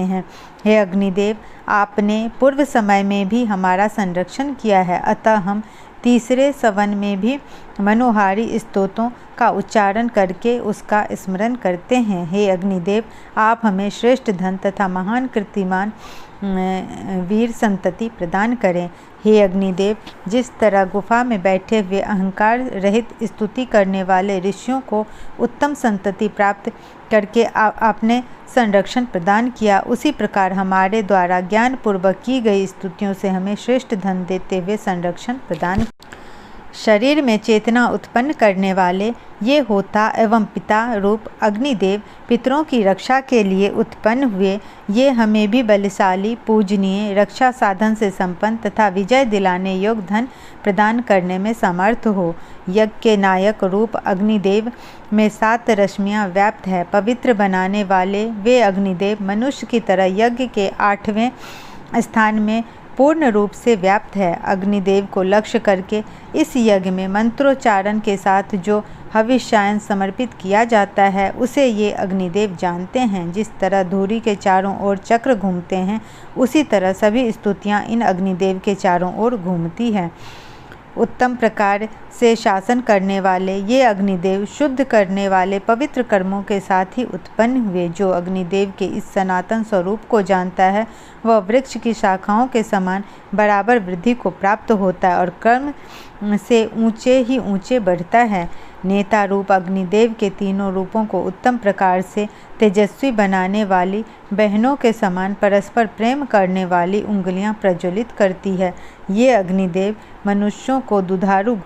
हैं। हे अग्निदेव, आपने पूर्व समय में भी हमारा संरक्षण किया है, अतः हम तीसरे सवन में भी मनोहारी स्तोत्रों का उच्चारण करके उसका स्मरण करते हैं। हे अग्निदेव, आप हमें श्रेष्ठ धन तथा महान कीर्तिमान वीर संतति प्रदान करें। हे अग्निदेव, जिस तरह गुफा में बैठे हुए अहंकार रहित स्तुति करने वाले ऋषियों को उत्तम संतति प्राप्त करके आपने संरक्षण प्रदान किया, उसी प्रकार हमारे द्वारा ज्ञानपूर्वक की गई स्तुतियों से हमें श्रेष्ठ धन देते हुए संरक्षण प्रदान। शरीर में चेतना उत्पन्न करने वाले ये होता एवं पिता रूप अग्निदेव पितरों की रक्षा के लिए उत्पन्न हुए, ये हमें भी बलशाली, पूजनीय, रक्षा साधन से संपन्न तथा विजय दिलाने योग्य धन प्रदान करने में समर्थ हो। यज्ञ के नायक रूप अग्निदेव में 7 रश्मियाँ व्याप्त है। पवित्र बनाने वाले वे अग्निदेव मनुष्य की तरह यज्ञ के 8वें स्थान में पूर्ण रूप से व्याप्त है। अग्निदेव को लक्ष्य करके इस यज्ञ में मंत्रोच्चारण के साथ जो हविष्यायन समर्पित किया जाता है, उसे ये अग्निदेव जानते हैं। जिस तरह धूरी के चारों ओर चक्र घूमते हैं, उसी तरह सभी स्तुतियाँ इन अग्निदेव के चारों ओर घूमती है। उत्तम प्रकार से शासन करने वाले ये अग्निदेव शुद्ध करने वाले पवित्र कर्मों के साथ ही उत्पन्न हुए। जो अग्निदेव के इस सनातन स्वरूप को जानता है, वह वृक्ष की शाखाओं के समान बराबर वृद्धि को प्राप्त होता है और कर्म से ऊंचे ही ऊंचे बढ़ता है। नेता रूप अग्निदेव के तीनों रूपों को उत्तम प्रकार से तेजस्वी बनाने वाली बहनों के समान परस्पर प्रेम करने वाली उंगलियां प्रज्वलित करती है। ये अग्निदेव मनुष्यों को दुधारू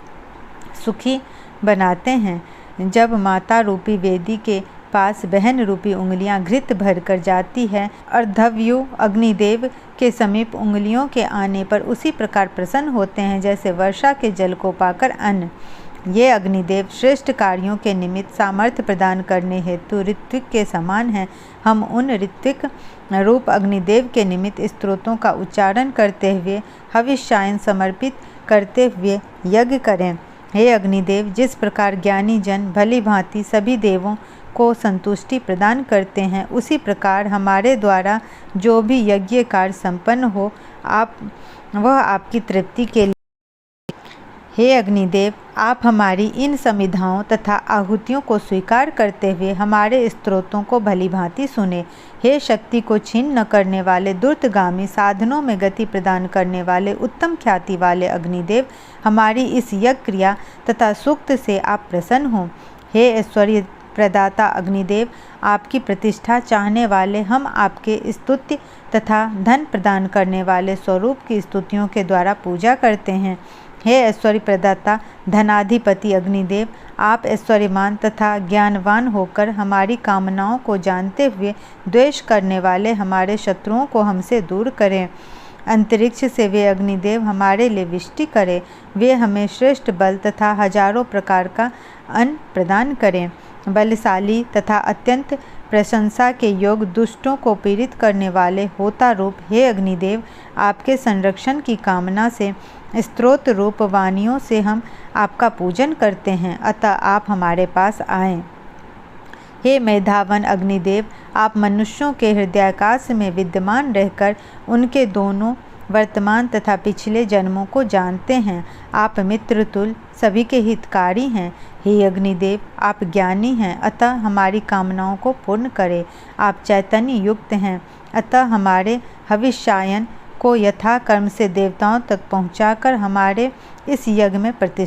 सुखी बनाते हैं। जब माता रूपी वेदी के पास बहन रूपी उंगलियां घृत भरकर जाती है, अर्धव्यू अग्निदेव के समीप उंगलियों के आने पर उसी प्रकार प्रसन्न होते हैं जैसे वर्षा के जल को पाकर अन्न। ये अग्निदेव श्रेष्ठ कार्यों के निमित्त सामर्थ्य प्रदान करने हेतु ऋत्विक के समान हैं। हम उन ऋत्विक रूप अग्निदेव के निमित्त स्तोत्रों का उच्चारण करते हुए हविष्यायन समर्पित करते हुए यज्ञ करें। हे अग्निदेव, जिस प्रकार ज्ञानी जन भली भांति सभी देवों को संतुष्टि प्रदान करते हैं, उसी प्रकार हमारे द्वारा जो भी यज्ञ कार्य संपन्न हो, वह आपकी तृप्ति के लिए। हे अग्निदेव, आप हमारी इन समिधाओं तथा आहुतियों को स्वीकार करते हुए हमारे स्तोत्रों को भली भांति सुने। हे शक्ति को छीन न करने वाले, दुर्तगामी साधनों में गति प्रदान करने वाले, उत्तम ख्याति वाले अग्निदेव, हमारी इस यज्ञ क्रिया तथा सूक्त से आप प्रसन्न हो। हे ऐश्वर्य प्रदाता अग्निदेव, आपकी प्रतिष्ठा चाहने वाले हम आपके स्तुत्य तथा धन प्रदान करने वाले स्वरूप की स्तुतियों के द्वारा पूजा करते हैं। हे ऐश्वर्य प्रदाता धनाधिपति अग्निदेव, आप ऐश्वर्यमान तथा ज्ञानवान होकर हमारी कामनाओं को जानते हुए द्वेष करने वाले हमारे शत्रुओं को हमसे दूर करें। अंतरिक्ष से वे अग्निदेव हमारे लिए वृष्टि करें। वे हमें श्रेष्ठ बल तथा हजारों प्रकार का अन्न प्रदान करें। बलशाली तथा अत्यंत प्रशंसा के योग दुष्टों को पीड़ित करने वाले होता रूप हे अग्निदेव, आपके संरक्षण की कामना से स्तोत्र रूप वाणियों से हम आपका पूजन करते हैं, अतः आप हमारे पास आएं। हे मेधावन अग्निदेव, आप मनुष्यों के हृदयाकाश में विद्यमान रहकर उनके दोनों वर्तमान तथा पिछले जन्मों को जानते हैं। आप मित्रतुल्य सभी के हितकारी हैं। हे अग्निदेव, आप ज्ञानी हैं, अतः हमारी कामनाओं को पूर्ण करें। आप चैतन्य युक्त हैं, अतः हमारे हविष्यायन को यथा कर्म से देवताओं तक पहुंचाकर हमारे इस यज्ञ में प्रतिष्ठा